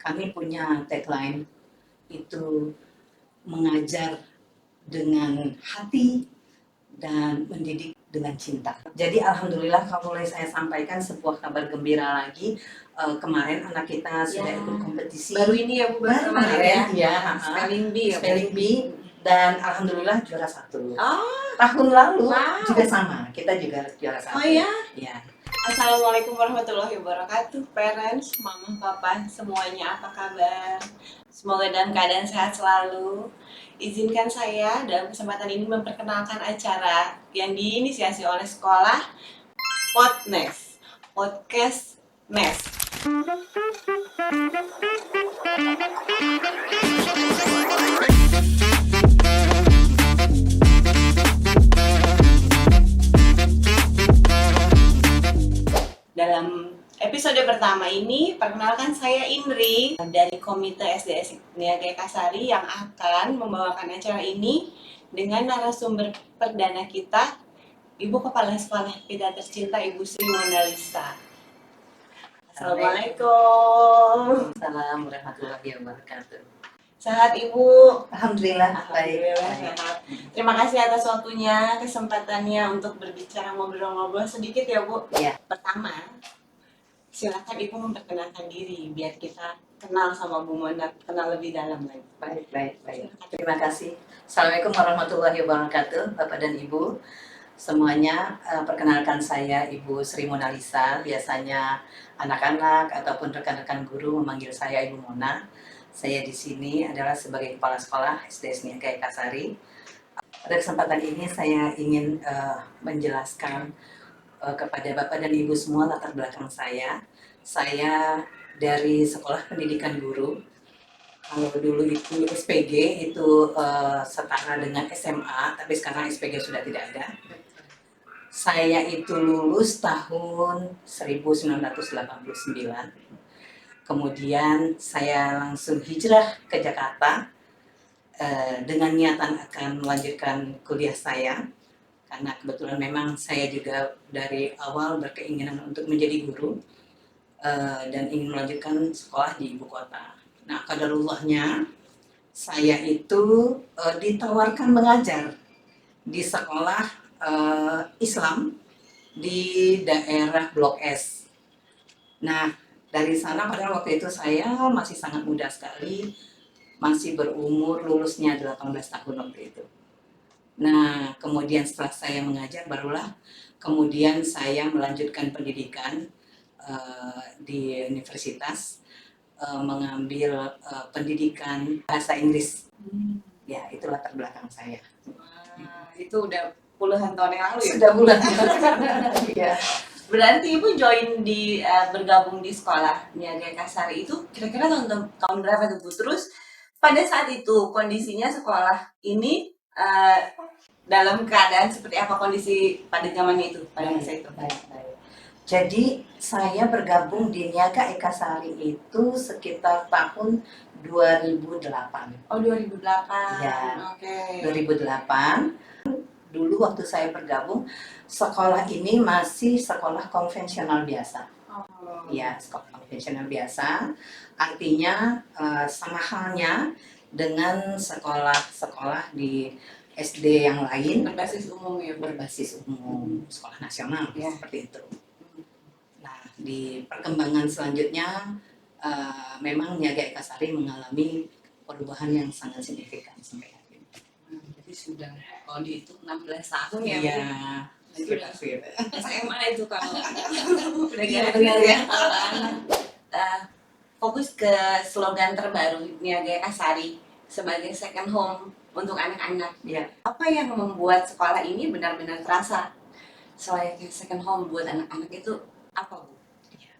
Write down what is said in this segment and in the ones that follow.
kami punya tagline itu mengajar dengan hati dan mendidik dengan cinta. Jadi alhamdulillah kalau boleh saya sampaikan sebuah kabar gembira lagi. Kemarin anak kita sudah ikut kompetisi. Baru ini ya Bu, baru kemarin ya, Spelling Bee ya, Spelling Bee, dan alhamdulillah juara 1. Oh, Tahun lalu wow. juga sama, kita juga juara 1. Oh ya? Ya. Assalamualaikum warahmatullahi wabarakatuh, parents, mama, papa, semuanya apa kabar? Semoga dalam keadaan sehat selalu. Izinkan saya dalam kesempatan ini memperkenalkan acara yang diinisiasi oleh sekolah Podnes, Podcast Nes. Dalam episode pertama ini, perkenalkan saya Indri dari Komite SDS Niaga Ekasari yang akan membawakan acara ini dengan narasumber perdana kita, Ibu Kepala Sekolah kita tercinta, Ibu Sri Monalisa. Assalamualaikum. Assalamualaikum warahmatullahi wabarakatuh. Sehat Ibu? Alhamdulillah, Alhamdulillah baik. sehat. Terima kasih atas waktunya, kesempatannya untuk berbicara, ngobrol-ngobrol sedikit ya Bu. Ya. Pertama, silakan Ibu memperkenalkan diri biar kita kenal sama Bu Mona, kenal lebih dalam lagi. Baik. Terima kasih. Assalamualaikum warahmatullahi wabarakatuh, Bapak dan Ibu semuanya. Perkenalkan saya Ibu Sri Monalisa. Biasanya anak-anak ataupun rekan-rekan guru memanggil saya Ibu Mona. Saya di sini adalah sebagai kepala sekolah SDS Niaga Ekasari. Pada kesempatan ini saya ingin menjelaskan kepada Bapak dan Ibu semua latar belakang saya. Saya dari Sekolah Pendidikan Guru. Kalau dulu itu SPG itu setara dengan SMA, tapi sekarang SPG sudah tidak ada. Saya itu lulus tahun 1989. Kemudian saya langsung hijrah ke Jakarta dengan niatan akan melanjutkan kuliah saya. Karena kebetulan memang saya juga dari awal berkeinginan untuk menjadi guru dan ingin melanjutkan sekolah di ibu kota. Nah, qadarullahnya saya itu ditawarkan mengajar di sekolah Islam di daerah Blok S. Nah, dari sana padahal waktu itu saya masih sangat muda sekali, masih berumur, lulusnya 18 tahun waktu itu. Nah, kemudian setelah saya mengajar, barulah kemudian saya melanjutkan pendidikan di universitas, mengambil pendidikan bahasa Inggris. Ya, itu latar belakang saya. Itu udah puluhan tahun yang lalu ya? Sudah puluhan ya. Berarti Ibu join di bergabung di sekolah Niaga Ekasari itu kira-kira tahun berapa tuh Bu? Terus pada saat itu kondisinya sekolah ini dalam keadaan seperti apa kondisi pada zamannya itu, pada masa itu? Baik. Jadi saya bergabung di Niaga Ekasari itu sekitar tahun 2008. Oh, 2008. Ya. Oke. 2008. Dulu waktu saya bergabung, sekolah ini masih sekolah konvensional biasa. Oh. Ya, sekolah konvensional biasa. Artinya sama halnya dengan sekolah-sekolah di SD yang lain. Berbasis umum ya? Berbasis umum, sekolah nasional ya. Seperti itu. Nah, di perkembangan selanjutnya memang Niaga Ekasari mengalami perubahan yang sangat signifikan sampai hari ini. Jadi sudah kalau dihitung 16 tahun ya? Iya. SMA itu kalau udah Iya, benar ya. Fokus ke slogan terbaru Niaga Ekasari sebagai second home untuk anak-anak. Ya. Apa yang membuat sekolah ini benar-benar terasa selayaknya second home buat anak-anak itu apa Bu? Ya.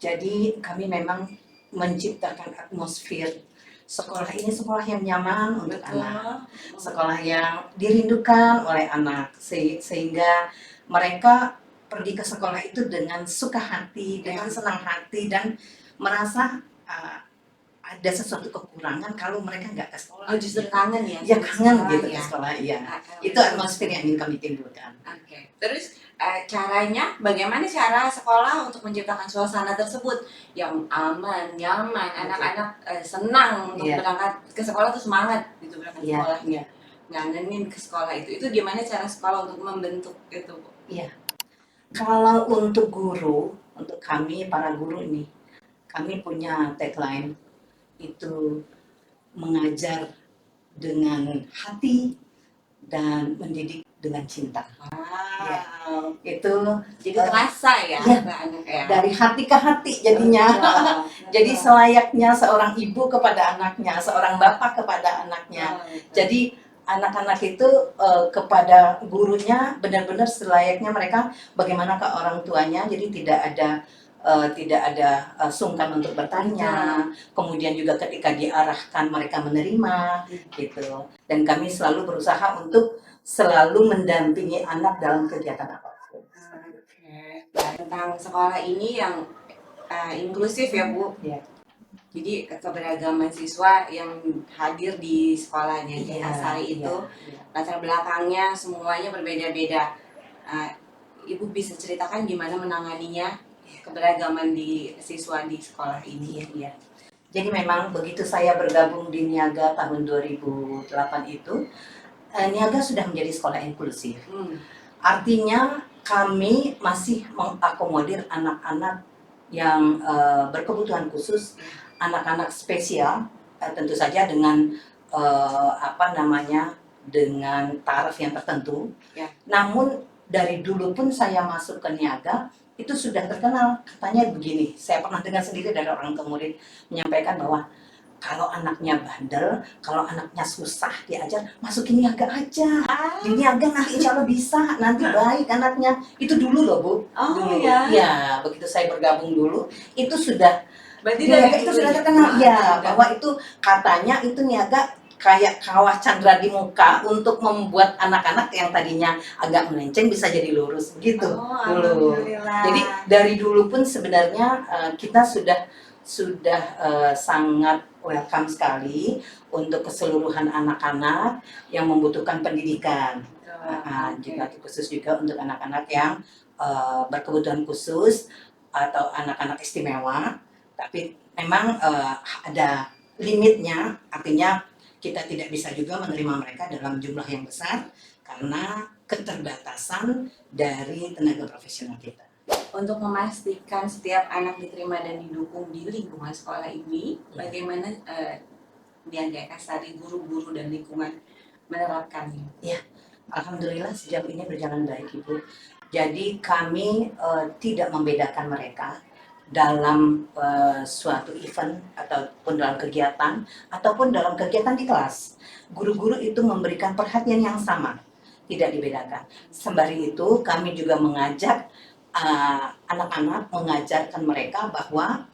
Jadi kami memang menciptakan atmosfer sekolah ini sekolah yang nyaman untuk anak, sekolah yang dirindukan oleh anak, sehingga mereka pergi ke sekolah itu dengan suka hati, dengan senang hati, dan merasa ada sesuatu kekurangan kalau mereka nggak ke sekolah. Oh, justru kangen ya? Ya sama kangen sekolah gitu ya? ke sekolah, iya. Ah, Itu atmosfer yang ingin kami timbulkan. Oke. Terus caranya, bagaimana cara sekolah untuk menciptakan suasana tersebut yang aman, nyaman, anak-anak senang untuk Iya. berangkat ke sekolah tuh semangat gitu berangkat Iya, sekolahnya, iya. ngangenin ke sekolah itu gimana cara sekolah untuk membentuk itu, Bu? Iya. Kalau untuk guru, untuk kami para guru ini, kami punya tagline itu mengajar dengan hati dan mendidik dengan cinta. Wow. Itu Jadi terasa ya, iya, anak ya. dari hati ke hati jadinya. Jadi selayaknya seorang ibu kepada anaknya, seorang bapak kepada anaknya. Jadi anak-anak itu kepada gurunya benar-benar selayaknya mereka bagaimana ke orang tuanya. Jadi tidak ada sungkan untuk bertanya. Kemudian juga ketika diarahkan mereka menerima gitu. Dan kami selalu berusaha untuk selalu mendampingi anak dalam kegiatan apapun. Oke. Tentang sekolah ini yang inklusif ya, Bu. Iya. Jadi keberagaman siswa yang hadir di sekolahnya Iya, Sari itu iya. latar belakangnya semuanya berbeda-beda. Ibu bisa ceritakan gimana menanganinya keberagaman di siswa di sekolah ini? Iya. Jadi memang begitu saya bergabung di Niaga tahun 2008 itu, Niaga sudah menjadi sekolah inklusif. Artinya kami masih mengakomodir anak-anak yang berkebutuhan khusus, anak-anak spesial, tentu saja dengan dengan taraf yang tertentu. Ya. Namun dari dulu pun saya masuk ke Niaga itu sudah terkenal, katanya begini, saya pernah dengar sendiri dari orang tua murid menyampaikan bahwa kalau anaknya bandel, kalau anaknya susah diajar, masukin Niaga aja. Di Niaga nanti insya Allah bisa, nanti baik anaknya. Itu dulu loh, Bu. Oh dulu. ya. Ya, begitu saya bergabung dulu, itu sudah Berarti Niaga itu sudah terkenal. Ya, bahwa itu katanya itu Niaga kayak kawah Chandra di muka untuk membuat anak-anak yang tadinya agak melenceng bisa jadi lurus begitu dulu. Jadi dari dulu pun sebenarnya kita sudah sangat welcome sekali untuk keseluruhan anak-anak yang membutuhkan pendidikan. Juga khusus juga untuk anak-anak yang berkebutuhan khusus atau anak-anak istimewa. Tapi memang ada limitnya, artinya kita tidak bisa juga menerima mereka dalam jumlah yang besar karena keterbatasan dari tenaga profesional kita. Untuk memastikan setiap anak diterima dan didukung di lingkungan sekolah ini, bagaimana Niaga Sari, guru-guru dan lingkungan menerapkannya? Ya, alhamdulillah sejauh ini berjalan baik, Ibu. Jadi kami tidak membedakan mereka dalam suatu event ataupun dalam kegiatan ataupun dalam kegiatan di kelas. Guru-guru itu memberikan perhatian yang sama, tidak dibedakan. Sembari itu kami juga mengajak anak-anak, mengajarkan mereka bahwa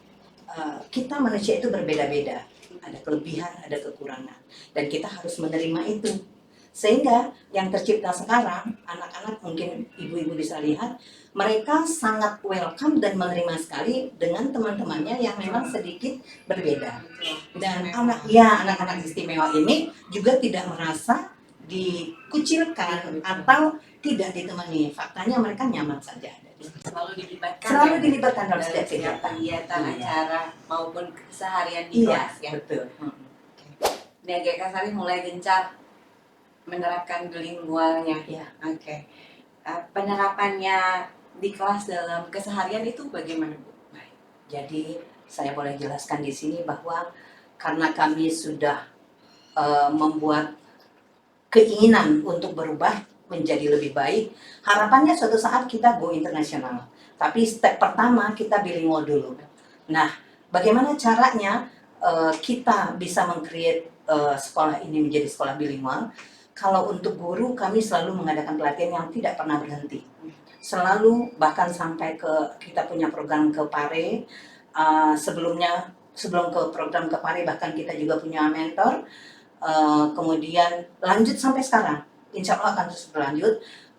kita manusia itu berbeda-beda, ada kelebihan, ada kekurangan, dan kita harus menerima itu. Sehingga yang tercipta sekarang, anak-anak mungkin ibu-ibu bisa lihat, mereka sangat welcome dan menerima sekali dengan teman-temannya yang memang sedikit berbeda. Dan anak-anak istimewa ini juga tidak merasa dikucilkan atau tidak ditemani. Faktanya mereka nyaman saja. Selalu dilibatkan dalam setiap kegiatan, acara maupun keseharian di kelas ya. Betul. Niaga Sari mulai gencar menerapkan bilingualnya. Ya. Oke. Penerapannya di kelas dalam keseharian itu bagaimana, Bu? Baik. Jadi saya boleh jelaskan di sini bahwa karena kami sudah membuat keinginan untuk berubah menjadi lebih baik, harapannya suatu saat kita go internasional. Tapi step pertama kita bilingual dulu. Nah, bagaimana caranya kita bisa meng-create sekolah ini menjadi sekolah bilingual? Kalau untuk guru, kami selalu mengadakan pelatihan yang tidak pernah berhenti. Selalu, bahkan sampai kita punya program ke Pare, sebelum ke program ke Pare, bahkan kita juga punya mentor, kemudian lanjut sampai sekarang. Insya Allah akan terus berlanjut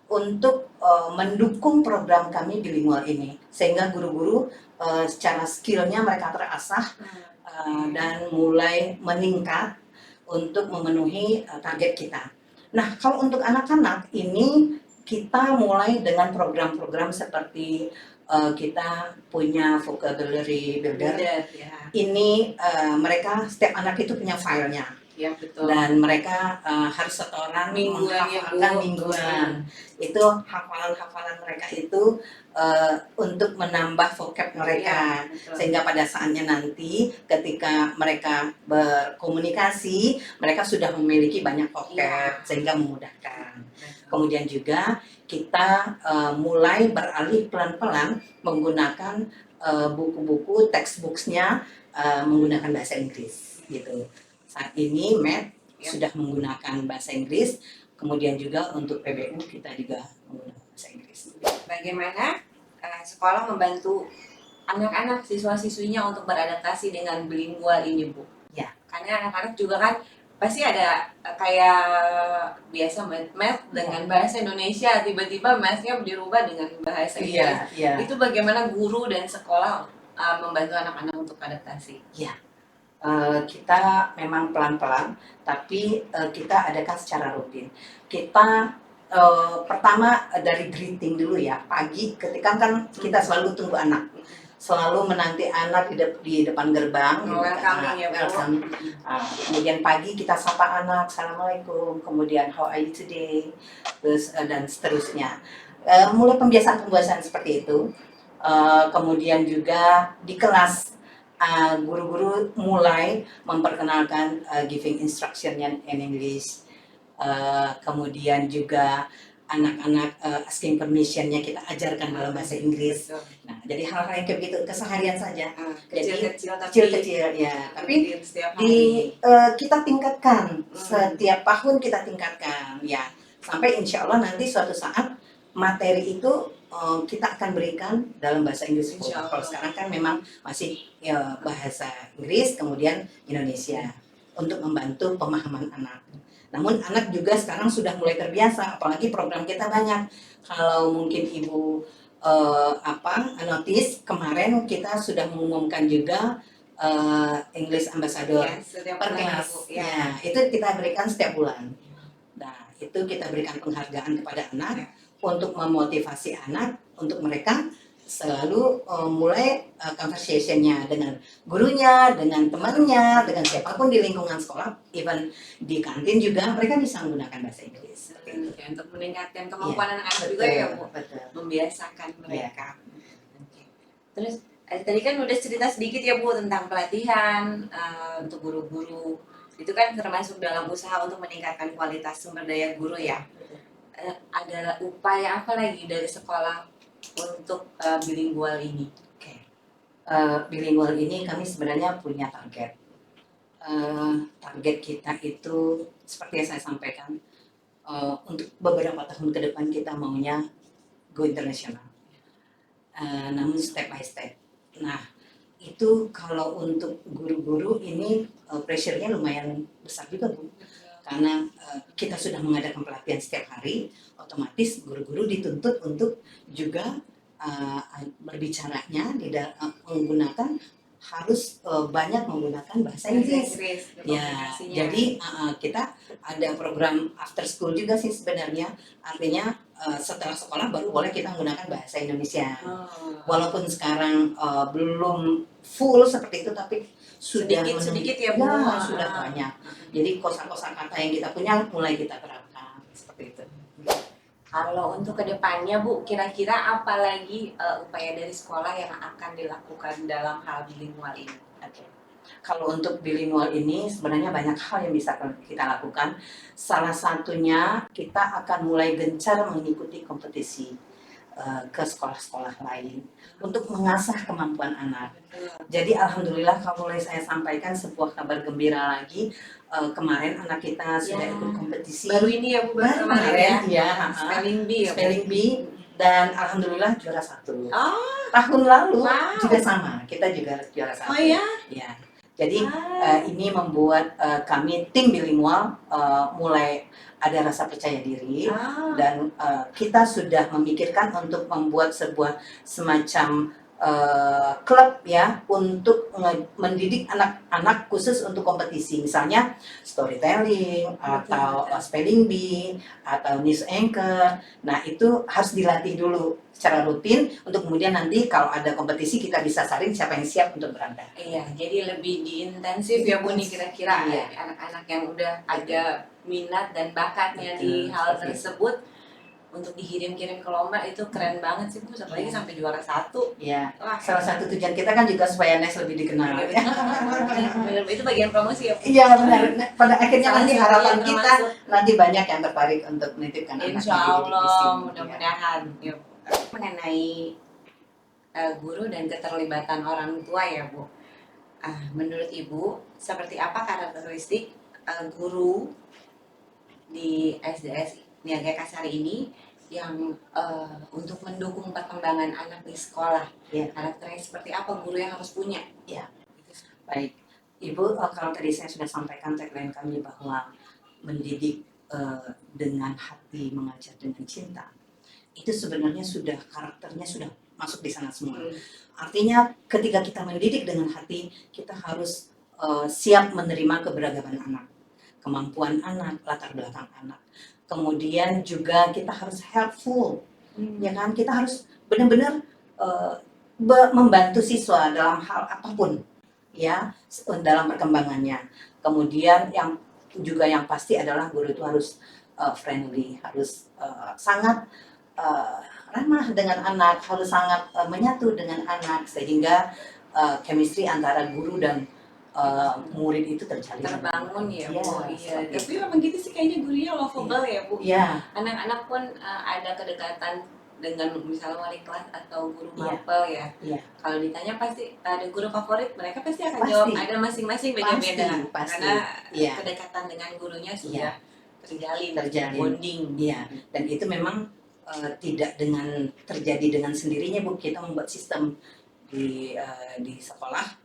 untuk mendukung program kami bilingual ini. Sehingga guru-guru secara skillnya mereka terasah dan mulai meningkat untuk memenuhi target kita. Nah, kalau untuk anak-anak ini kita mulai dengan program-program seperti kita punya vocabulary builder. Ya. Ini mereka setiap anak itu punya filenya. Ya, betul. Dan mereka harus setoran Mingguan ya, Bu. menghafalkan mingguan. Itu hafalan-hafalan mereka itu untuk menambah vocab mereka. Ya, Sehingga pada saatnya nanti ketika mereka berkomunikasi, mereka sudah memiliki banyak vocab sehingga memudahkan. Kemudian juga kita mulai beralih pelan-pelan menggunakan buku-buku textbooks-nya menggunakan bahasa Inggris gitu. Saat ini Math sudah menggunakan bahasa Inggris, kemudian juga untuk PBU kita juga menggunakan bahasa Inggris. Bagaimana sekolah membantu anak-anak siswa-siswinya untuk beradaptasi dengan bilingual ini, Bu? Ya. Karena anak-anak juga kan pasti ada kayak biasa math dengan bahasa Indonesia, tiba-tiba mathnya dirubah dengan bahasa Inggris. Itu bagaimana guru dan sekolah membantu anak-anak untuk adaptasi? Ya. Kita memang pelan-pelan, tapi kita adakan secara rutin. Kita pertama dari greeting dulu ya, pagi ketika kan kita selalu tunggu anak, selalu menanti anak di depan gerbang. Welcome. Kemudian pagi kita sapa anak, assalamualaikum, kemudian how are you today, terus dan seterusnya. Mulai pembiasaan seperti itu. Kemudian juga di kelas guru-guru mulai memperkenalkan giving instruction-nya in English. Kemudian juga anak-anak asking permission-nya kita ajarkan dalam bahasa Inggris. Nah, jadi hal-hal yang kayak begitu keseharian saja. Kecil-kecil ya, tapi kita tingkatkan setiap tahun kita tingkatkan ya, sampai insya Allah nanti suatu saat materi itu kita akan berikan dalam bahasa Inggris. Kalau sekarang kan memang masih bahasa Inggris kemudian Indonesia untuk membantu pemahaman anak. Namun anak juga sekarang sudah mulai terbiasa, apalagi program kita banyak. Kalau mungkin Ibu notice kemarin kita sudah mengumumkan juga English Ambassador per kelas. Ya, itu kita berikan setiap bulan. Nah, itu kita berikan penghargaan kepada anak untuk memotivasi anak untuk mereka selalu mulai conversation-nya dengan gurunya, dengan temannya, dengan siapapun di lingkungan sekolah, even di kantin juga mereka bisa menggunakan bahasa Inggris. Untuk meningkatkan kemampuan anak-anak juga ya, Bu. Membiasakan mereka. Terus tadi kan udah cerita sedikit ya, Bu, tentang pelatihan untuk guru-guru. Itu kan termasuk dalam usaha untuk meningkatkan kualitas sumber daya guru ya. Ada upaya apa lagi dari sekolah untuk bilingual ini? Bilingual ini kami sebenarnya punya target. Target kita itu seperti yang saya sampaikan, untuk beberapa tahun ke depan kita maunya go internasional. Namun step by step. Nah, itu kalau untuk guru-guru ini pressure-nya lumayan besar juga, Bu. Karena kita sudah mengadakan pelatihan setiap hari, otomatis guru-guru dituntut untuk juga berbicaranya menggunakan harus banyak menggunakan bahasa Inggris. Ya, jadi kita ada program after school juga sih sebenarnya. Artinya setelah sekolah baru boleh kita menggunakan bahasa Indonesia. Walaupun sekarang belum full seperti itu, tapi sudah sedikit ya, Bu. Sudah banyak. Jadi kosa-kosa kata yang kita punya mulai kita terapkan seperti itu. Kalau untuk kedepannya, Bu, kira-kira apa lagi upaya dari sekolah yang akan dilakukan dalam hal bilingual ini? Kalau untuk bilingual ini sebenarnya banyak hal yang bisa kita lakukan. Salah satunya kita akan mulai gencar mengikuti kompetisi ke sekolah-sekolah lain untuk mengasah kemampuan anak. Jadi alhamdulillah kalau boleh saya sampaikan sebuah kabar gembira lagi, kemarin anak kita sudah ikut kompetisi. Baru ini ya, Bu, kemarin ya, Spelling Bee, dan alhamdulillah juara 1. Tahun lalu juga sama, kita juga juara 1. Ya. Jadi ini membuat kami tim bilingual mulai ada rasa percaya diri dan kita sudah memikirkan untuk membuat sebuah semacam klub ya untuk mendidik anak-anak khusus untuk kompetisi, misalnya storytelling atau spelling bee atau news anchor. Nah itu harus dilatih dulu secara rutin untuk kemudian nanti kalau ada kompetisi kita bisa saling siapa yang siap untuk berangkat. Iya, jadi lebih diintensif ya Bu nih kira-kira Iya. anak-anak yang udah ada minat dan bakatnya di hal tersebut untuk dikirim-kirim ke lomba itu keren banget sih Bu, apalagi Iya. sampai juara 1. Ya, Wah, salah satu tujuan kita kan juga supaya Nes lebih dikenal. bener, itu bagian promosi ya Bu. Iya benar. Pada akhirnya Salah nanti satu harapan yang kita termasuk. nanti banyak yang tertarik untuk menitipkan anaknya Insya dididik di Allah, sini. mudah-mudahan. Ya. Mengenai guru dan keterlibatan orang tua ya Bu. Menurut Ibu, seperti apa karakteristik guru di SDS Niaga Kasari ini yang untuk mendukung perkembangan anak di sekolah? Ya. Karakternya seperti apa guru yang harus punya? Ya, baik. Ibu, kalau tadi saya sudah sampaikan tagline kami bahwa mendidik dengan hati, mengajar dengan cinta, itu sebenarnya sudah karakternya sudah masuk di sana semua. Artinya ketika kita mendidik dengan hati, kita harus siap menerima keberagaman anak, kemampuan anak, latar belakang anak. Kemudian juga kita harus helpful, ya kan? Kita harus benar-benar membantu siswa dalam hal apapun, ya, dalam perkembangannya. Kemudian yang juga yang pasti adalah guru itu harus friendly, harus sangat ramah dengan anak, harus sangat menyatu dengan anak sehingga chemistry antara guru dan murid itu terbangun ya Bu. Iya. Tapi memang gitu sih kayaknya gurunya lovable ya Bu. Iya. Anak-anak pun ada kedekatan dengan misalnya wali kelas atau guru Iya. mapel ya. Iya. Kalau ditanya pasti ada guru favorit, mereka pasti akan Pasti. jawab ada masing-masing beda-beda. Pasti. Karena Iya. kedekatan dengan gurunya sudah terjalin. Bonding. Iya. Dan itu memang tidak terjadi dengan sendirinya Bu. Kita membuat sistem di sekolah,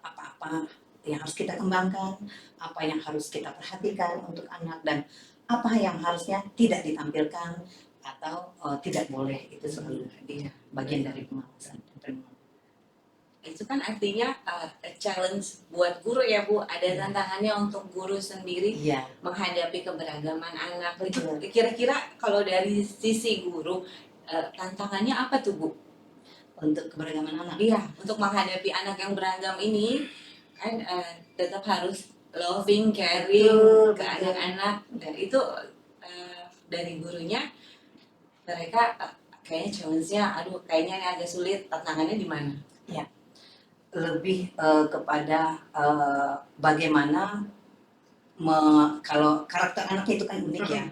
apa-apa yang harus kita kembangkan, apa yang harus kita perhatikan untuk anak, dan apa yang harusnya tidak ditampilkan atau tidak boleh, itu selalu bagian dari pengawasan. Itu kan artinya challenge buat guru ya Bu, ada tantangannya untuk guru sendiri menghadapi keberagaman anak. Itu kira-kira kalau dari sisi guru tantangannya apa tuh Bu? Untuk keberagaman anak? Iya, untuk menghadapi anak yang beragam ini kan tetap harus loving, caring ke anak-anak, dan itu dari gurunya mereka kayaknya challenge-nya, aduh kayaknya ini agak sulit, tantangannya di mana? Ya, lebih kepada bagaimana kalau karakter anaknya itu kan unik ya,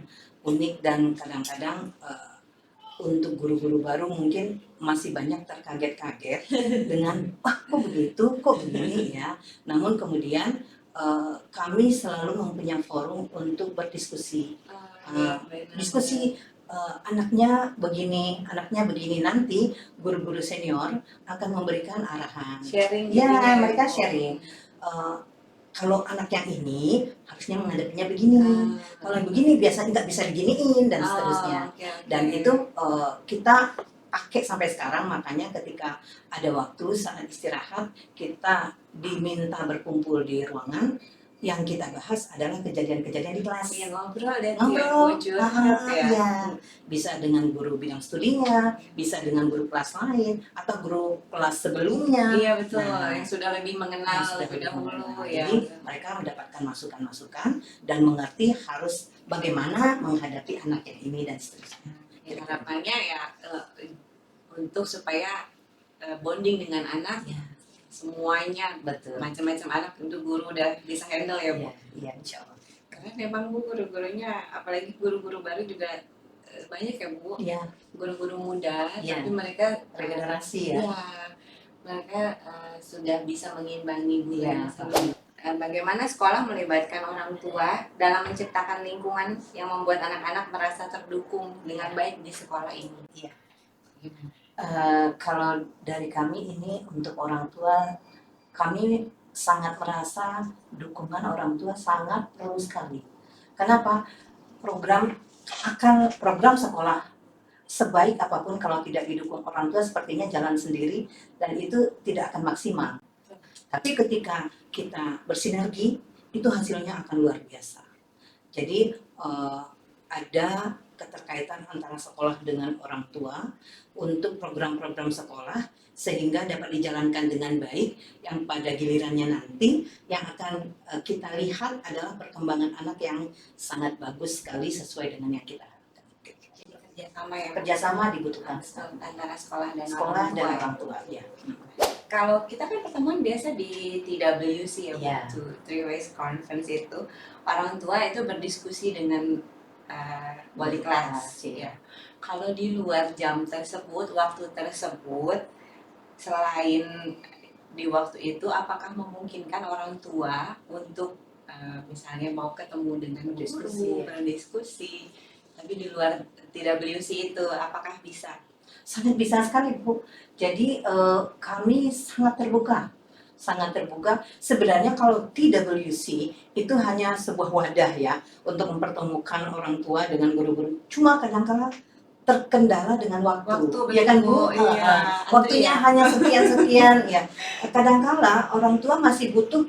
unik, dan kadang-kadang untuk guru-guru baru mungkin masih banyak terkaget-kaget dengan kok begitu, kok begini ya. Namun kemudian kami selalu mempunyai forum untuk berdiskusi, diskusi anaknya begini, nanti guru-guru senior akan memberikan arahan. Sharing. Ya, mereka sharing. Kalau anak yang ini harusnya menghadapinya begini, kalau yang begini biasanya nggak bisa diginiin, dan seterusnya. Dan itu kita pakai sampai sekarang, makanya ketika ada waktu saat istirahat kita diminta berkumpul di ruangan, yang kita bahas adalah kejadian-kejadian di kelas. Ngobrol dan ngobrol, ya. Bisa dengan guru bidang studinya, bisa dengan guru kelas lain, atau guru kelas sebelumnya. Iya betul, yang sudah lebih mengenal lebih dahulu ya. Jadi mereka mendapatkan masukan-masukan dan mengerti harus bagaimana menghadapi anak yang ini dan seterusnya. Harapannya ya untuk supaya bonding dengan anak. Semuanya, betul, macam-macam anak untuk guru udah bisa handle ya Bu. Iya, insya Allah. Karena memang Bu, guru-gurunya, apalagi guru-guru baru juga banyak ya Bu. Iya. Guru-guru muda, tapi mereka regenerasi ya. Mereka sudah bisa mengimbangi guru yang sebelumnya. Bagaimana sekolah melibatkan orang tua dalam menciptakan lingkungan yang membuat anak-anak merasa terdukung dengan baik di sekolah ini? Iya. Kalau dari kami ini untuk orang tua, kami sangat merasa dukungan orang tua sangat perlu sekali. Kenapa? Program sekolah sebaik apapun kalau tidak didukung orang tua sepertinya jalan sendiri dan itu tidak akan maksimal. Tapi ketika kita bersinergi, itu hasilnya akan luar biasa. Jadi ada keterkaitan antara sekolah dengan orang tua untuk program-program sekolah sehingga dapat dijalankan dengan baik, yang pada gilirannya nanti yang akan kita lihat adalah perkembangan anak yang sangat bagus sekali sesuai dengan yang kita harapkan. Kerjasama ya, Kerjasama dibutuhkan antara sekolah dan orang tua ya. Kalau kita kan pertemuan biasa di TWC ya, Yeah. Three Ways Conference itu orang tua itu berdiskusi dengan wali kelas ya. Kalau di luar jam tersebut, waktu tersebut, selain di waktu itu, apakah memungkinkan orang tua untuk misalnya mau ketemu dengan guru, berdiskusi, tapi di luar TWC itu, apakah bisa? Sangat bisa sekali Bu. Jadi kami sangat terbuka. Sebenarnya kalau TWC itu hanya sebuah wadah ya untuk mempertemukan orang tua dengan guru-guru. Cuma kadang-kala terkendala dengan waktu. Ya kan Bu? Iya. Waktunya hanya sekian-sekian ya. Kadang-kala orang tua masih butuh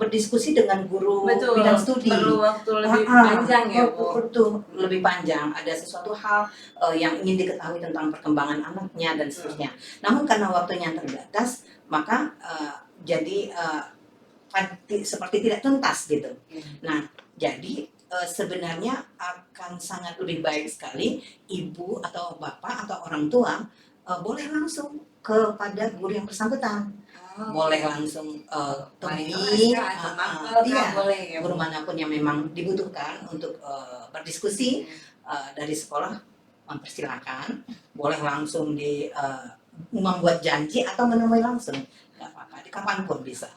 berdiskusi dengan guru bidang studi. Perlu waktu lebih panjang ya Bu. Betul, lebih panjang. Ada sesuatu hal yang ingin diketahui tentang perkembangan anaknya dan seterusnya. Namun karena waktunya terbatas, maka jadi seperti tidak tuntas gitu. Nah, jadi sebenarnya akan sangat lebih baik sekali ibu atau bapak atau orang tua boleh langsung kepada guru yang bersangkutan. Boleh langsung temui boleh ya, guru manapun yang memang dibutuhkan untuk berdiskusi dari sekolah, mempersilahkan. Boleh langsung membuat janji atau menemui langsung, nggak apa-apa, di kapanpun bisa.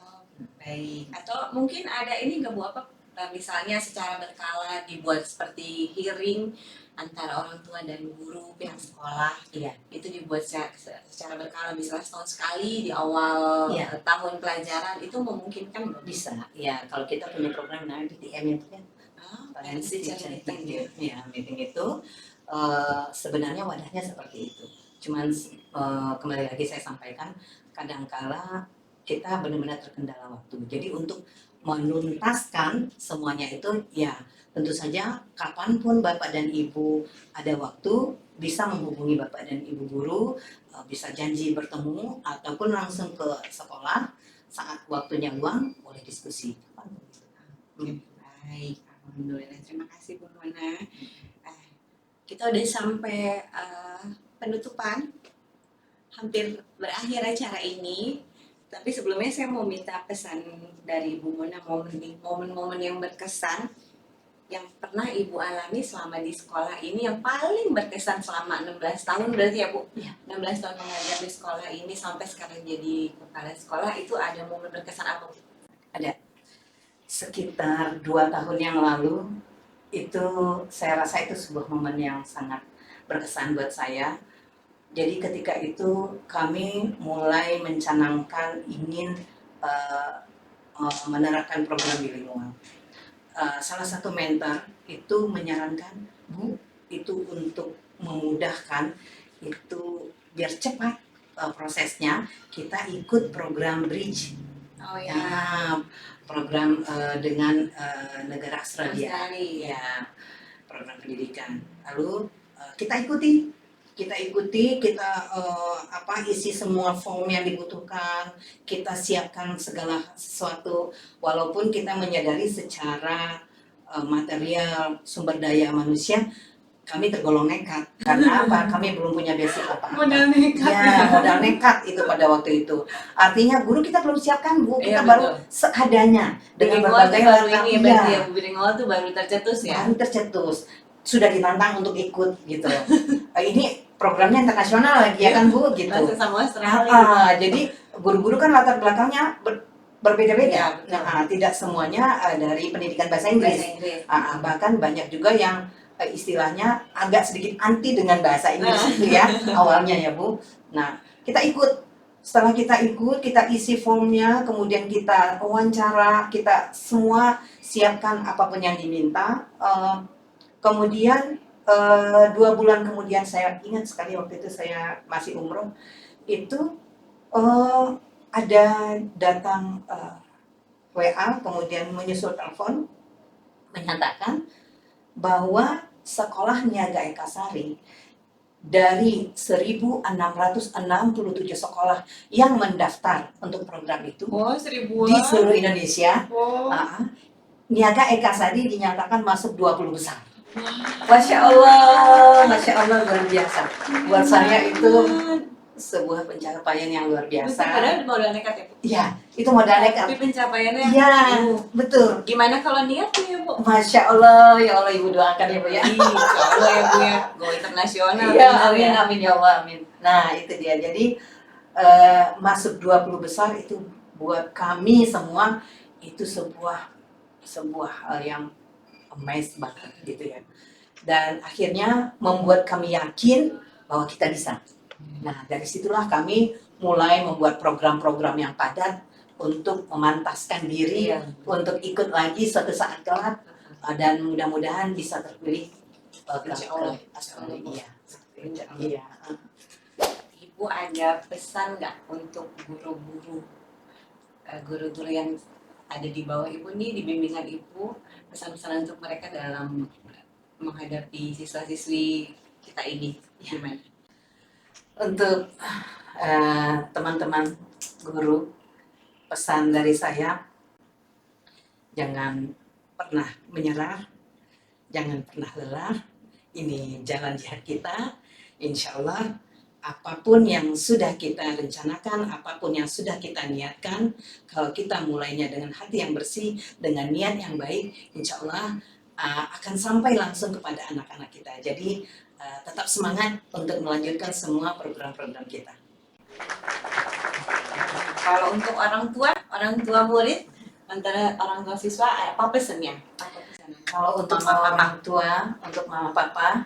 Baik. Atau mungkin ada ini nggak Bu, apa misalnya secara berkala dibuat seperti hearing antara orang tua dan guru pihak sekolah. Iya. Itu dibuat secara berkala, misalnya setahun sekali di awal tahun pelajaran, itu memungkinkan nggak? Bisa. Ya, kalau kita punya program namanya PTM itu kan. Parents Teacher Meeting. Ya, meeting itu sebenarnya wadahnya seperti itu. Cuman kembali lagi saya sampaikan, kadangkala kita benar-benar terkendala waktu. Jadi untuk menuntaskan semuanya itu ya tentu saja kapanpun Bapak dan Ibu ada waktu bisa menghubungi Bapak dan Ibu guru, bisa janji bertemu ataupun langsung ke sekolah saat waktunya luang boleh diskusi. Baik, alhamdulillah, terima kasih Bu Mona. Kita udah sampai penutupan, hampir berakhir acara ini. Tapi sebelumnya saya mau minta pesan dari Bu Mona, momen-momen yang berkesan yang pernah Ibu alami selama di sekolah ini, yang paling berkesan selama 16 tahun berarti ya Bu? Ya. 16 tahun mengajar di sekolah ini sampai sekarang jadi kepala sekolah, itu ada momen berkesan apa Bu? Ada. Sekitar 2 tahun yang lalu, itu saya rasa itu sebuah momen yang sangat berkesan buat saya. Jadi ketika itu kami mulai mencanangkan ingin menerapkan program bilingual. Salah satu mentor itu menyarankan, Bu, itu untuk memudahkan itu biar cepat prosesnya, kita ikut program Bridge. Program dengan negara Australia. Ya, program pendidikan. Lalu kita ikuti, kita isi semua form yang dibutuhkan, kita siapkan segala sesuatu, walaupun kita menyadari secara material sumber daya manusia kami tergolong nekat. Karena apa? Kami belum punya basic apa-apa. Modal nekat. Ya, modal nekat itu pada waktu itu. Artinya guru kita belum siapkan, Bu, kita baru seadanya dengan berbagai langkah. Iya, bilingual itu baru tercetus ya. Baru tercetus. Sudah ditantang untuk ikut gitu. Ini programnya internasional lagi ya kan Bu gitu. Sama Australia. Jadi guru-guru kan latar belakangnya berbeda-beda. Tidak semuanya dari pendidikan bahasa Inggris. Bahkan banyak juga yang istilahnya agak sedikit anti dengan bahasa Inggris itu ya awalnya ya Bu. Nah, kita ikut. Setelah kita ikut, kita isi formnya, kemudian kita wawancara, kita semua siapkan apapun yang diminta. Kemudian 2 bulan kemudian, saya ingat sekali waktu itu saya masih umroh, itu eh, ada datang WA, kemudian menyusul telepon menyatakan bahwa sekolah Niaga Ekasari dari 1.667 sekolah yang mendaftar untuk program itu Wow, di 1000-an. seluruh Indonesia, Wow. Niaga Ekasari dinyatakan masuk 20 besar. Masya Allah luar biasa. Buat saya itu sebuah pencapaian yang luar Betul, biasa. padahal modal nekat ya, Bu? Iya, itu modal nekat. Tapi pencapaiannya, Iya, betul. gimana kalau niatnya ya, Bu? Masya Allah, ya Allah Ibu doakan ya Bu ya. Insya Allah ya, Bu ya. Go internasional. Iya, benar amin, ya. amin ya Allah, amin. Nah, itu dia. Jadi masuk 20 besar itu buat kami semua itu sebuah hal yang amazed banget gitu ya. Dan akhirnya membuat kami yakin bahwa kita bisa. Nah, dari situlah kami mulai membuat program-program yang padat untuk memantaskan diri, Iya. untuk ikut lagi suatu saat kelak, dan mudah-mudahan bisa terpilih Insya Allah. Australia. Insya Allah. Iya. Ibu ada pesan nggak untuk guru-guru yang ada di bawah Ibu nih, di bimbingan Ibu, pesan-pesan untuk mereka dalam menghadapi siswa-siswi kita ini gimana? Untuk teman-teman guru, pesan dari saya, jangan pernah menyerah, jangan pernah lelah. Ini jalan jihad kita. Insya Allah apapun yang sudah kita rencanakan, apapun yang sudah kita niatkan, kalau kita mulainya dengan hati yang bersih, dengan niat yang baik, insya Allah akan sampai langsung kepada anak-anak kita. Jadi tetap semangat untuk melanjutkan semua program-program kita. Kalau untuk orang tua murid, antara orang tua siswa, apa pesannya? Kalau untuk orang tua, untuk mama papa,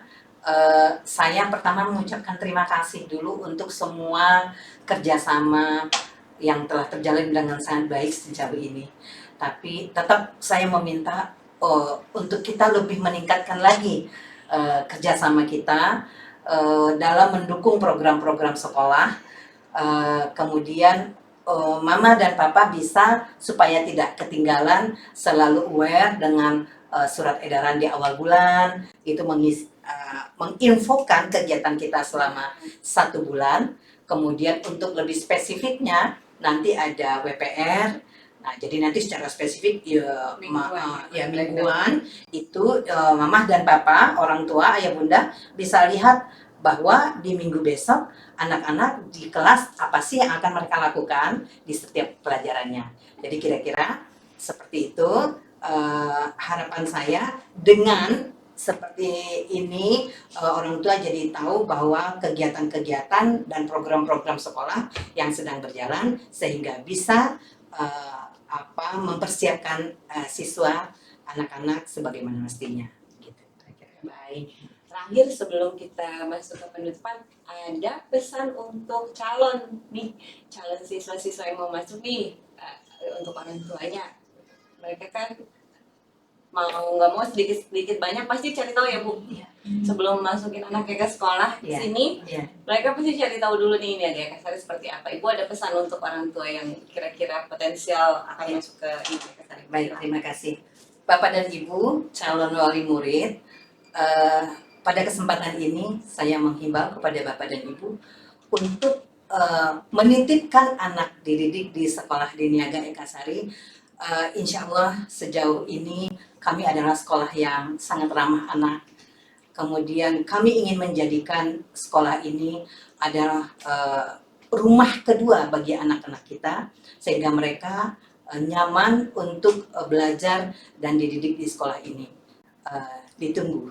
saya pertama mengucapkan terima kasih dulu untuk semua kerjasama yang telah terjalin dengan sangat baik sejauh ini. Tapi tetap saya meminta untuk kita lebih meningkatkan lagi kerjasama kita dalam mendukung program-program sekolah. Kemudian mama dan papa bisa supaya tidak ketinggalan, selalu aware dengan surat edaran di awal bulan, itu menginfokan kegiatan kita selama 1 bulan. Kemudian untuk lebih spesifiknya nanti ada WPR. Nah, jadi nanti secara spesifik mingguan itu mama dan papa, orang tua, ayah bunda bisa lihat bahwa di minggu besok anak-anak di kelas apa sih yang akan mereka lakukan di setiap pelajarannya. Jadi kira-kira seperti itu harapan saya. Dengan seperti ini orang tua jadi tahu bahwa kegiatan-kegiatan dan program-program sekolah yang sedang berjalan sehingga bisa mempersiapkan siswa anak-anak sebagaimana mestinya. Gitu. Baik. Terakhir sebelum kita masuk ke penutupan, ada pesan untuk calon siswa-siswa yang mau masuk nih, untuk orang tuanya. Mereka kan mau nggak mau sedikit banyak pasti cari tahu ya Bu. Iya. Sebelum masukin anaknya ke sekolah sini, mereka pasti cari tahu dulu nih Niaga Ekasari seperti apa. Ibu ada pesan untuk orang tua yang kira-kira potensial akan masuk ke Niaga Ekasari? Baik, terima kasih. Bapak dan Ibu calon wali murid, pada kesempatan ini saya menghimbau kepada Bapak dan Ibu untuk menitipkan anak dididik di sekolah di Niaga Ekasari. Insya Allah sejauh ini kami adalah sekolah yang sangat ramah anak. Kemudian kami ingin menjadikan sekolah ini adalah rumah kedua bagi anak-anak kita, sehingga mereka nyaman untuk belajar dan dididik di sekolah ini. Ditunggu.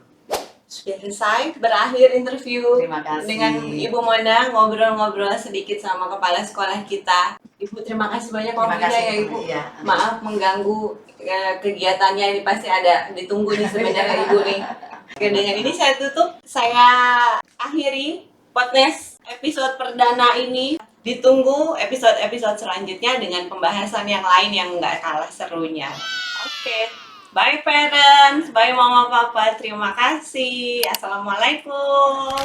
Sudah selesai, berakhir interview. Terima kasih. Dengan Ibu Mona, ngobrol-ngobrol sedikit sama kepala sekolah kita. Ibu terima kasih banyak waktunya ya Ibu. Iya. Maaf mengganggu kegiatannya, ini pasti ada ditunggu nih sebenarnya Ibu nih. Oke, dengan ini saya tutup. Saya akhiri podcast episode perdana ini. Ditunggu episode-episode selanjutnya dengan pembahasan yang lain yang nggak kalah serunya. Oke. Bye parents, bye mama papa, terima kasih. Assalamualaikum.